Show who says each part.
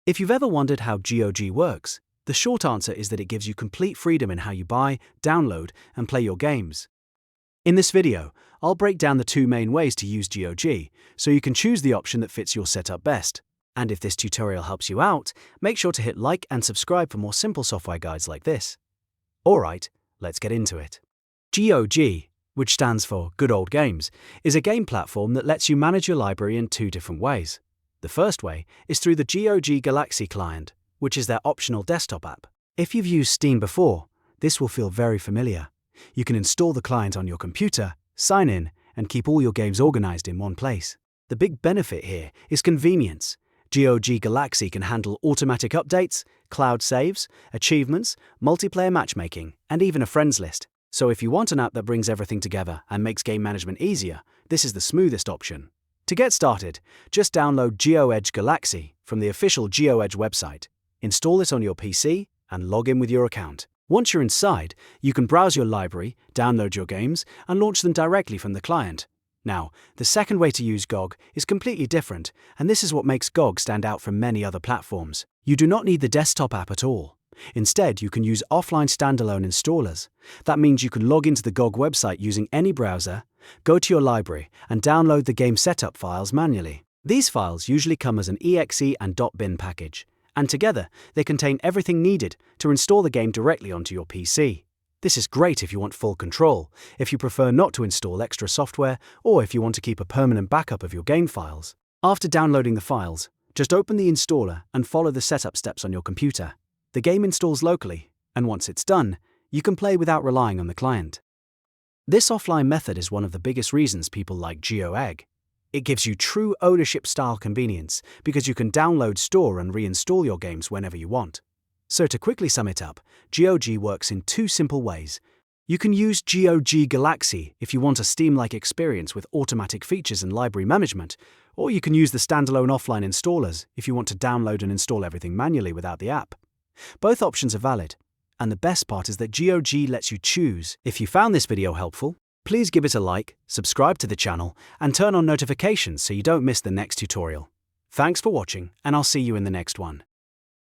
Speaker 1: If you've ever wondered how GOG works, the short answer is that it gives you complete freedom in how you buy, download, and play your games. In this video, I'll break down the two main ways to use GOG, so you can choose the option that fits your setup best. And if this tutorial helps you out, make sure to hit like and subscribe for more simple software guides like this. Alright, let's get into it. GOG, which stands for Good Old Games, is a game platform that lets you manage your library in two different ways. The first way is through the GOG Galaxy client, which is their optional desktop app. If you've used Steam before, this will feel very familiar. You can install the client on your computer, sign in, and keep all your games organized in one place. The big benefit here is convenience. GOG Galaxy can handle automatic updates, cloud saves, achievements, multiplayer matchmaking, and even a friends list. So if you want an app that brings everything together and makes game management easier, this is the smoothest option. To get started, just download GOG Galaxy from the official GOG website, install it on your PC, and log in with your account. Once you're inside, you can browse your library, download your games, and launch them directly from the client. Now, the second way to use GOG is completely different, and this is what makes GOG stand out from many other platforms. You do not need the desktop app at all. Instead, you can use offline standalone installers. That means you can log into the GOG website using any browser, go to your library, and download the game setup files manually. These files usually come as an exe and .bin package, and together they contain everything needed to install the game directly onto your PC. This is great if you want full control, if you prefer not to install extra software, or if you want to keep a permanent backup of your game files. After downloading the files, just open the installer and follow the setup steps on your computer. The game installs locally, and once it's done, you can play without relying on the client. This offline method is one of the biggest reasons people like GOG. It gives you true ownership-style convenience because you can download, store, and reinstall your games whenever you want. So to quickly sum it up, GOG works in two simple ways. You can use GOG Galaxy if you want a Steam-like experience with automatic features and library management, or you can use the standalone offline installers if you want to download and install everything manually without the app. Both options are valid, and the best part is that GOG lets you choose. If you found this video helpful, please give it a like, subscribe to the channel, and turn on notifications so you don't miss the next tutorial. Thanks for watching, and I'll see you in the next one.